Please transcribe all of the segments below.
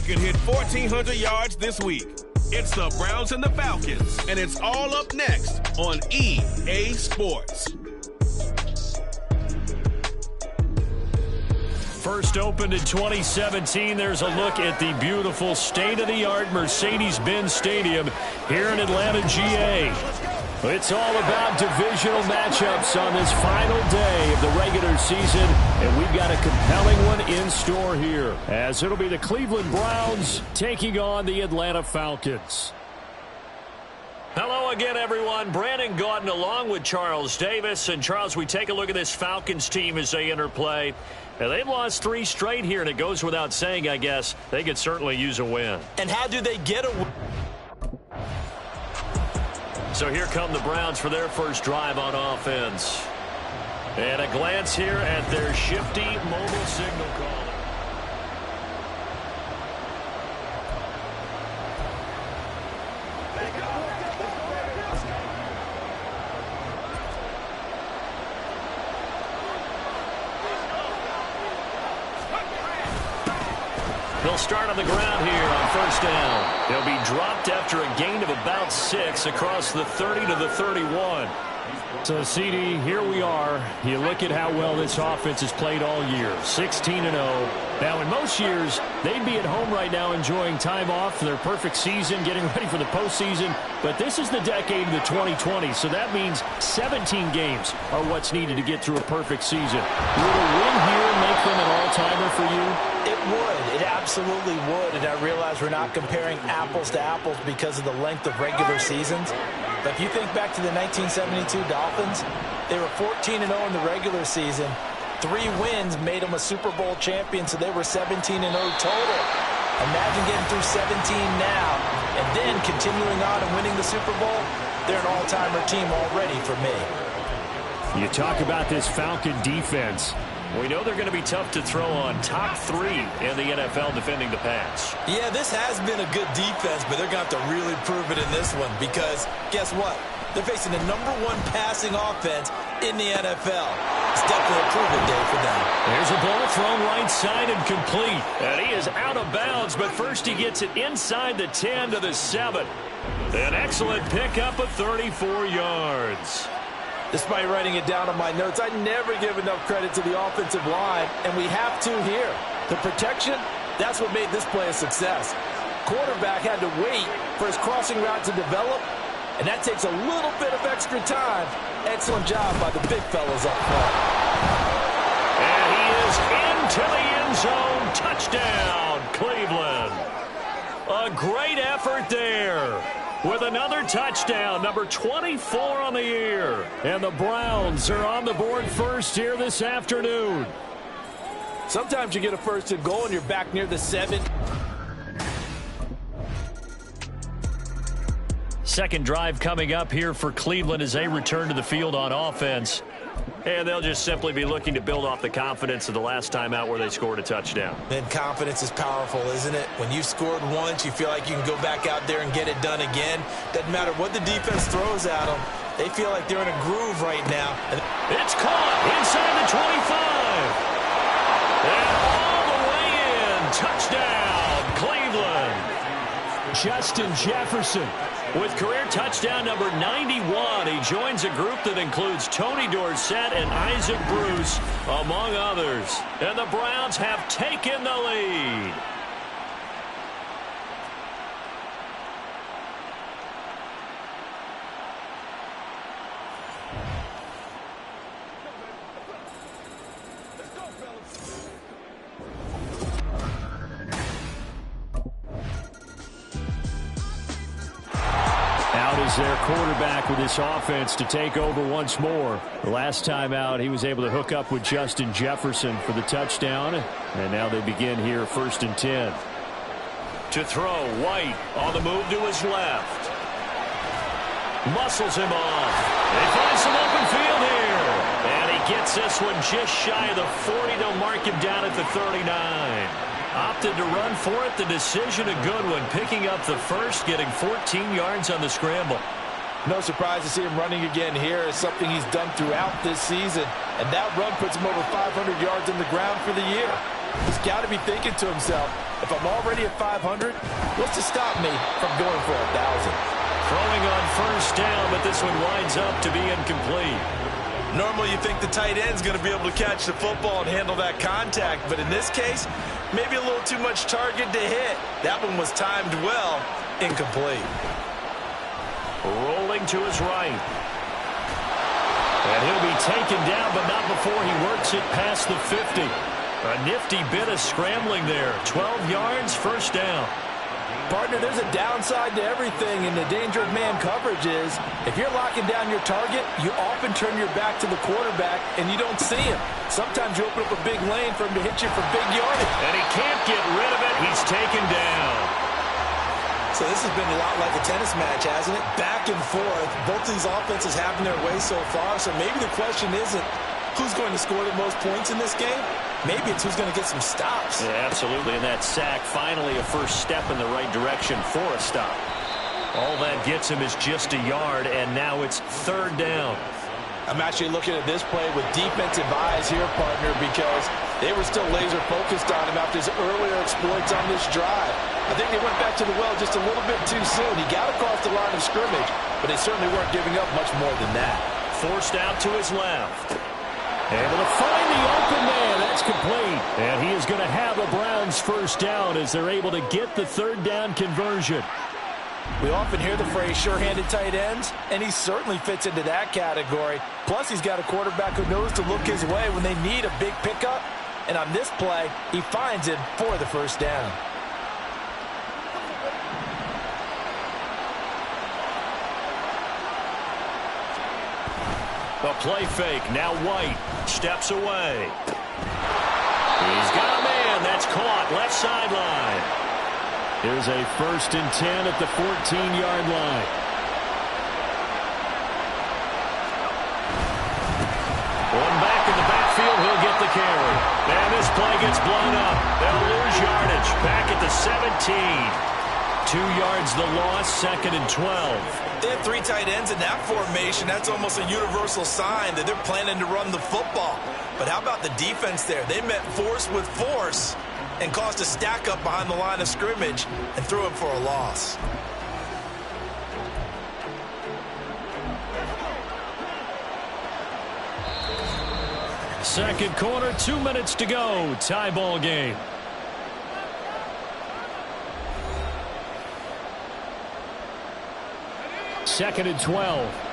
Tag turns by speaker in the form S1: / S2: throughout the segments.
S1: and could hit 1,400 yards this week. It's the Browns and the Falcons, and it's all up next on EA Sports.
S2: First opened in 2017. There's a look at the beautiful state-of-the-art Mercedes-Benz Stadium here in Atlanta, GA. It's all about divisional matchups on this final day of the regular season, and we've got a compelling one in store here, as it'll be the Cleveland Browns taking on the Atlanta Falcons. Hello again, everyone. Brandon Gaudin along with Charles Davis. And, Charles, we take a look at this Falcons team as they interplay. And they've lost 3 straight here, and it goes without saying, I guess, they could certainly use a win.
S3: And how do they get a win?
S2: So here come the Browns for their first drive on offense. And a glance here at their shifty mobile signal caller. They'll start on the ground here on first down. They'll be dropped after a gain of about 6 across the 30 to the 31. So, CD, here we are. You look at how well this offense has played all year, 16-0. Now, in most years, they'd be at home right now enjoying time off for their perfect season, getting ready for the postseason. But this is the decade of the 2020s, so that means 17 games are what's needed to get through a perfect season. Would a win here make them an all-timer for you?
S3: It would. It absolutely would. And I realize we're not comparing apples to apples because of the length of regular seasons. But if you think back to the 1972 Dolphins, they were 14-0 in the regular season. 3 wins made them a Super Bowl champion, so they were 17-0 total. Imagine getting through 17 now and then continuing on and winning the Super Bowl. They're an all-timer team already for me.
S2: You talk about this Falcon defense. We know they're going to be tough to throw on. Top 3 in the NFL defending the pass.
S3: Yeah, this has been a good defense, but they're going to have to really prove it in this one because guess what? They're facing the #1 passing offense in the NFL. It's definitely a prove-it day for them.
S2: There's a ball thrown right side and complete. And he is out of bounds, but first he gets it inside the 10 to the 7. An excellent pickup of 34 yards.
S3: Despite writing it down on my notes, I never give enough credit to the offensive line, and we have to here. The protection, that's what made this play a success. Quarterback had to wait for his crossing route to develop, and that takes a little bit of extra time. Excellent job by the big fellas up front.
S2: And he is into the end zone. Touchdown, Cleveland. A great effort there. With another touchdown, number 24 on the year. And the Browns are on the board first here this afternoon.
S3: Sometimes you get a first and goal and you're back near the 7.
S2: Second drive coming up here for Cleveland as they return to the field on offense. And they'll just simply be looking to build off the confidence of the last time out where they scored a touchdown.
S3: And confidence is powerful, isn't it? When you've scored once, you feel like you can go back out there and get it done again. Doesn't matter what the defense throws at them. They feel like they're in a groove right now.
S2: It's caught inside the 25. And all the way in. Touchdown, Cleveland. Justin Jefferson. With career touchdown number 91, he joins a group that includes Tony Dorsett and Isaac Bruce, among others. And the Browns have taken the lead. Their quarterback with this offense to take over once more. The last time out, he was able to hook up with Justin Jefferson for the touchdown. And now they begin here first and 10. To throw, White on the move to his left. Muscles him off. They find some open field here. And he gets this one just shy of the 40. They'll mark him down at the 39. Opted to run for it. The decision a good one. Picking up the first, getting 14 yards on the scramble.
S3: No surprise to see him running again here. It's something he's done throughout this season. And that run puts him over 500 yards on the ground for the year. He's got to be thinking to himself, if I'm already at 500, what's to stop me from going for 1,000?
S2: Throwing on first down, but this one winds up to be incomplete.
S3: Normally you think the tight end's going to be able to catch the football and handle that contact, but in this case, maybe a little too much target to hit. That one was timed well, incomplete.
S2: Rolling to his right. And he'll be taken down, but not before he works it past the 50. A nifty bit of scrambling there. 12 yards, first down.
S3: Partner, there's a downside to everything, and the danger of man coverage is if you're locking down your target, you often turn your back to the quarterback, and you don't see him. Sometimes you open up a big lane for him to hit you for big yardage.
S2: And he can't get rid of it. He's taken down.
S3: So this has been a lot like a tennis match, hasn't it? Back and forth. Both these offenses having their way so far, so maybe the question isn't who's going to score the most points in this game. Maybe it's who's going to get some stops.
S2: Yeah, absolutely, and that sack, finally a first step in the right direction for a stop. All that gets him is just a yard, and now it's third down.
S3: I'm actually looking at this play with defensive eyes here, partner, because they were still laser focused on him after his earlier exploits on this drive. I think they went back to the well just a little bit too soon. He got across the line of scrimmage, but they certainly weren't giving up much more than that.
S2: Forced out to his left. Able to find the open man. That's complete. And he is going to have a Browns first down as they're able to get the third down conversion.
S3: We often hear the phrase sure-handed tight ends, and he certainly fits into that category. Plus, he's got a quarterback who knows to look his way when they need a big pickup. And on this play, he finds it for the first down.
S2: A play fake. Now White steps away. He's got a man. That's caught. Left sideline. Here's a 1st and 10 at the 14-yard line. One back in the backfield. He'll get the carry. And this play gets blown up. They'll lose yardage. Back at the 17. 2 yards the loss. 2nd and 12.
S3: They have 3 tight ends in that formation. That's almost a universal sign that they're planning to run the football. But how about the defense there? They met force with force and caused a stack up behind the line of scrimmage and threw him for a loss.
S2: Second quarter, 2 minutes to go. Tie ball game. Second and 12.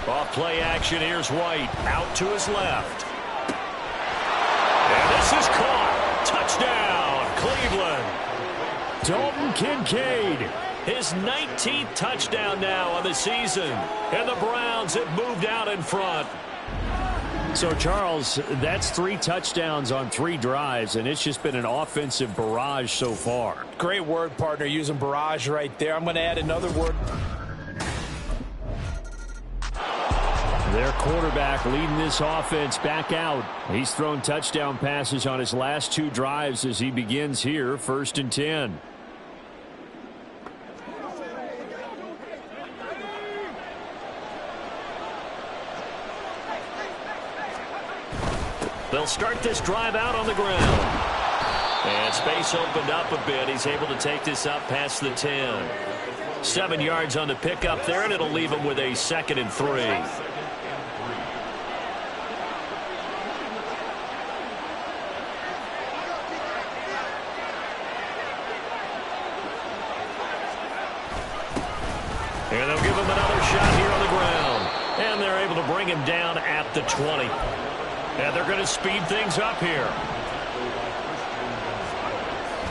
S2: Off play action. Here's White. Out to his left. And this is caught. Touchdown, Cleveland. Dalton Kincaid. His 19th touchdown now on the season. And the Browns have moved out in front. So, Charles, that's 3 touchdowns on 3 drives, and it's just been an offensive barrage so far.
S3: Great word, partner, using barrage right there. I'm going to add another word.
S2: Their quarterback leading this offense back out. He's thrown touchdown passes on his last 2 drives as he begins here, 1st and 10. They'll start this drive out on the ground. And space opened up a bit. He's able to take this up past the 10. 7 yards on the pickup there, and it'll leave him with a 2nd and 3. And they'll give him another shot here on the ground. And they're able to bring him down at the 20. And they're going to speed things up here.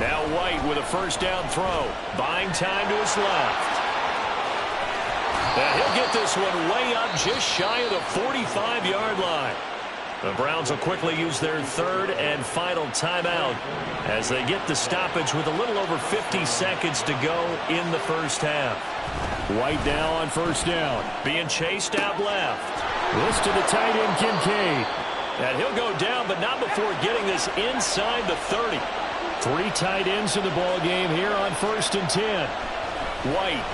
S2: Now White with a first down throw. Buying time to his left. And he'll get this one way up just shy of the 45-yard line. The Browns will quickly use their 3rd and final timeout as they get the stoppage with a little over 50 seconds to go in the first half. White now on first down. Being chased out left. This to the tight end, Kincaid. And he'll go down, but not before getting this inside the 30. 3 tight ends in the ball game here on 1st and 10. White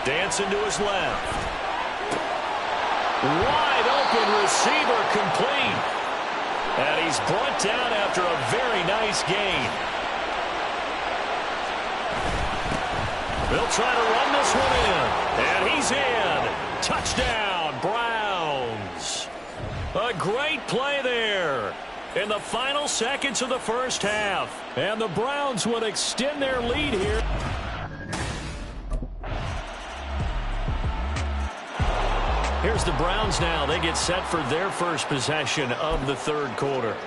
S2: dancing to his left. Wide open receiver. receiver complete. And he's brought down after a very nice gain. They'll try to run this one in. And he's in. Touchdown, Browns. A great play there in the final seconds of the first half. And the Browns would extend their lead here. Here's the Browns now. They get set for their first possession of the third quarter.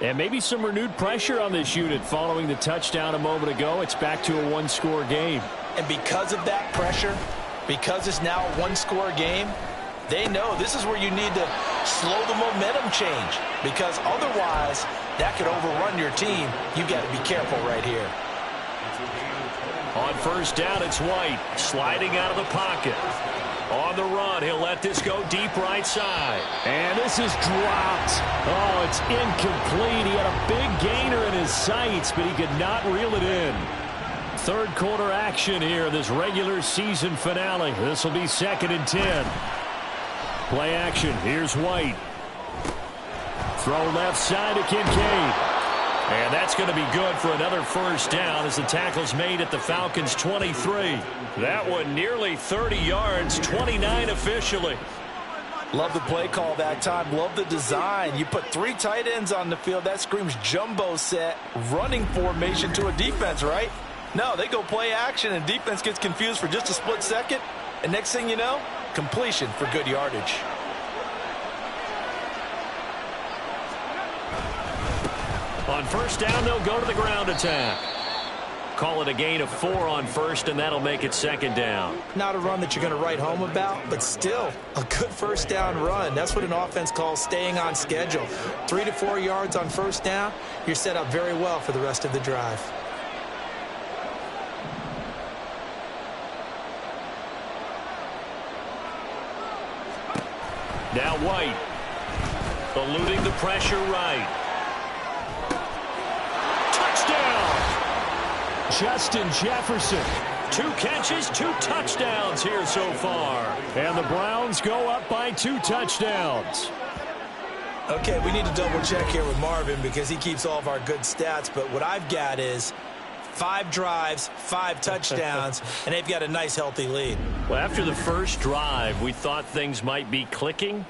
S2: And maybe some renewed pressure on this unit following the touchdown a moment ago. It's back to a one-score game.
S3: And because of that pressure, because it's now a one-score game, they know this is where you need to slow the momentum change, because otherwise that could overrun your team. You've got to be careful right here.
S2: On first down, it's White sliding out of the pocket. On the run, he'll let this go deep right side. And this is dropped. Oh, it's incomplete. He had a big gainer in his sights, but he could not reel it in. Third quarter action here, this regular season finale. This will be 2nd and 10. Play action. Here's White. Throw left side to Kincaid. And that's going to be good for another first down as the tackle's made at the Falcons' 23. That one nearly 30 yards, 29 officially.
S3: Love the play call that time. Love the design. You put 3 tight ends on the field. That screams jumbo set, running formation to a defense, right? No, they go play action, and defense gets confused for just a split second. And next thing you know, completion for good yardage.
S2: On first down, they'll go to the ground attack. Call it a gain of 4 on first, and that'll make it 2nd down.
S3: Not a run that you're going to write home about, but still a good first down run. That's what an offense calls staying on schedule. 3 to 4 yards on first down, you're set up very well for the rest of the drive.
S2: Now White, eluding the pressure right. Justin Jefferson. 2 catches, 2 touchdowns here so far. And the Browns go up by 2 touchdowns.
S3: Okay, we need to double check here with Marvin because he keeps all of our good stats. But what I've got is 5 drives, 5 touchdowns, and they've got a nice, healthy lead.
S2: Well, after the first drive, we thought things might be clicking.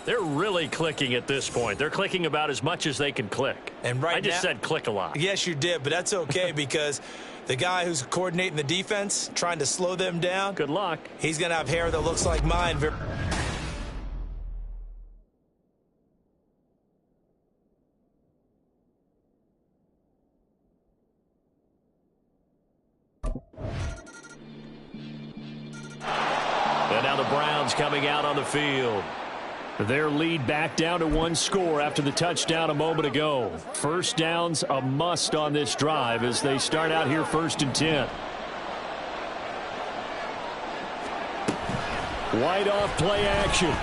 S2: They're really clicking at this point. They're clicking about as much as they can click.
S3: And right
S2: I just said click a lot.
S3: Yes, you did, but that's okay because the guy who's coordinating the defense, trying to slow them down.
S2: Good luck.
S3: He's going to have hair that looks like mine.
S2: And now the Browns coming out on the field. Their lead back down to 1 score after the touchdown a moment ago. First down's a must on this drive as they start out here 1st and 10. White off play action.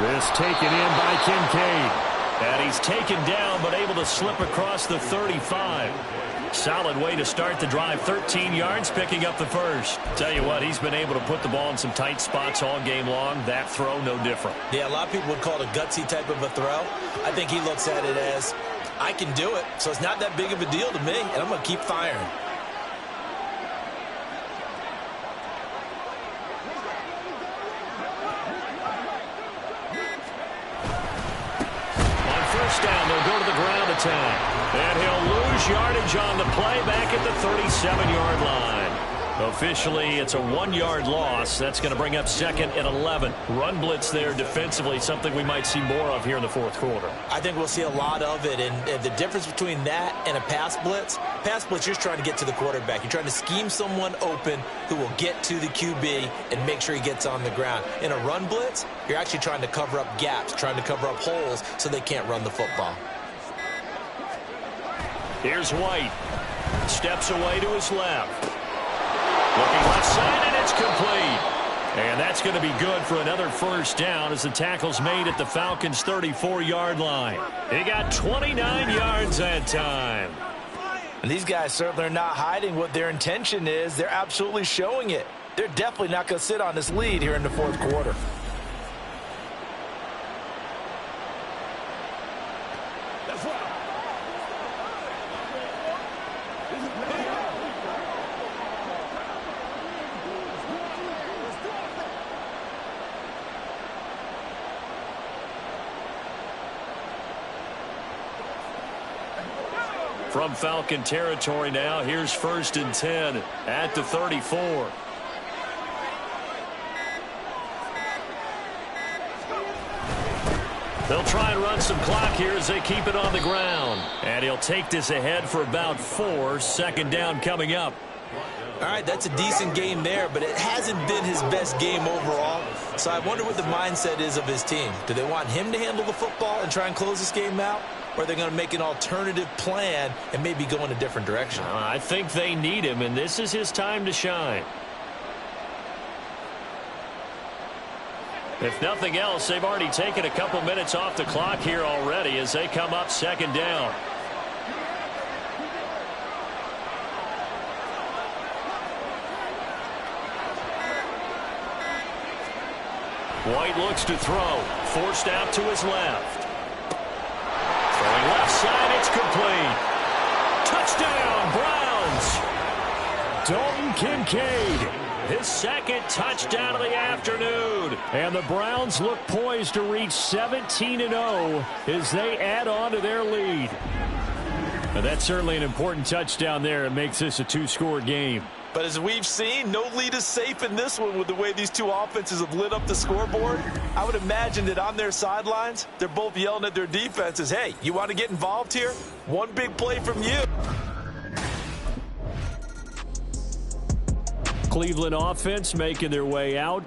S2: This taken in by Kincaid. And he's taken down but able to slip across the 35. Solid way to start the drive. 13 yards, picking up the first. Tell you what, he's been able to put the ball in some tight spots all game long. That throw, no different.
S3: Yeah, a lot of people would call it a gutsy type of a throw. I think he looks at it as, I can do it, so it's not that big of a deal to me, and I'm going to keep firing.
S2: On first down, they'll go to the ground attack. And he'll lose yardage on the play back at the 37-yard line. Officially, it's a 1-yard loss. That's going to bring up 2nd and 11. Run blitz there defensively, something we might see more of here in the 4th quarter.
S3: I think we'll see a lot of it, and the difference between that and a pass blitz, you're trying to get to the quarterback. You're trying to scheme someone open who will get to the QB and make sure he gets on the ground. In a run blitz, you're actually trying to cover up gaps, trying to cover up holes so they can't run the football.
S2: Here's White. Steps away to his left. Looking left side, and it's complete. And that's going to be good for another first down as the tackle's made at the Falcons' 34-yard line. He got 29 yards that time.
S3: And these guys certainly are not hiding what their intention is. They're absolutely showing it. they're definitely not going to sit on this lead here in the fourth quarter.
S2: From Falcon territory now, here's 1st and 10 at the 34. They'll try and run some clock here as they keep it on the ground. And he'll take this ahead for about 4. 2nd down coming up.
S3: All right, that's a decent game there, but it hasn't been his best game overall. So I wonder what the mindset is of his team. Do they want him to handle the football and try and close this game out? Or are they going to make an alternative plan and maybe go in a different direction?
S2: I think they need him, and this is his time to shine. If nothing else, they've already taken a couple minutes off the clock here already as they come up 2nd down. White looks to throw. Forced out to his left. Throwing left side, it's complete. Touchdown, Browns. Dalton Kincaid, his 2nd touchdown of the afternoon. And the Browns look poised to reach 17-0 as they add on to their lead. And that's certainly an important touchdown there. It makes this a 2-score game.
S3: But as we've seen, no lead is safe in this one with the way these two offenses have lit up the scoreboard. I would imagine that on their sidelines, they're both yelling at their defenses, hey, you want to get involved here? One big play from you.
S2: Cleveland offense making their way out.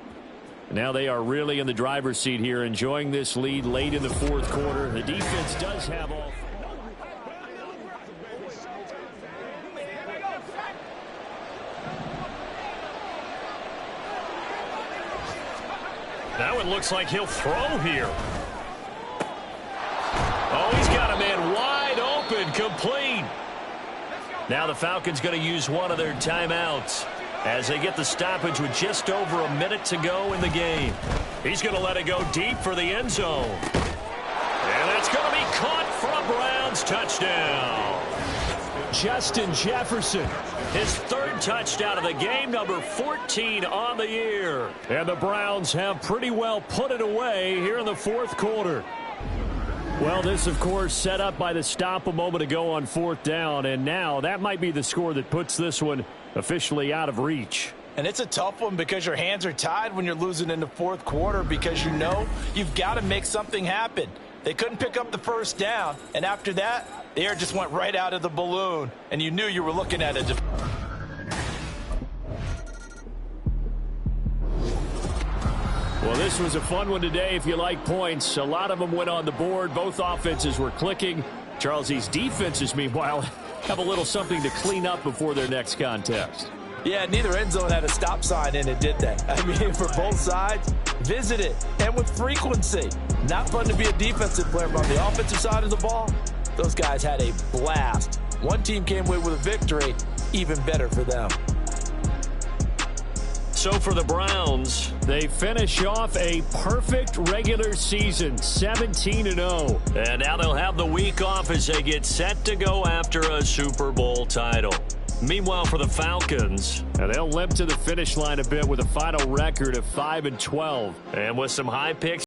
S2: Now they are really in the driver's seat here, enjoying this lead late in the 4th quarter. The defense does have all. That one looks like he'll throw here. Oh, he's got a man wide open, complete. Now the Falcons going to use one of their timeouts as they get the stoppage with just over a minute to go in the game. He's going to let it go deep for the end zone. And that's going to be caught for a Browns touchdown. Justin Jefferson, his 3rd touchdown of the game, number 14 on the year. And the Browns have pretty well put it away here in the 4th quarter. Well, this, of course, set up by the stop a moment ago on 4th down, and now that might be the score that puts this one officially out of reach.
S3: And it's a tough one because your hands are tied when you're losing in the 4th quarter because you know you've got to make something happen. They couldn't pick up the 1st down, and after that, the air just went right out of the balloon, and you knew you were looking at it.
S2: Well, this was a fun one today if you like points. A lot of them went on the board. Both offenses were clicking. Charles, these defenses, meanwhile, have a little something to clean up before their next contest.
S3: Yeah, neither end zone had a stop sign in it, did they? I mean, for both sides, visit it, and with frequency. Not fun to be a defensive player, but on the offensive side of the ball, those guys had a blast. One team came away with a victory, even better for them.
S2: So for the Browns, they finish off a perfect regular season, 17-0. And now they'll have the week off as they get set to go after a Super Bowl title. Meanwhile, for the Falcons, they'll limp to the finish line a bit with a final record of 5-12. And with some high picks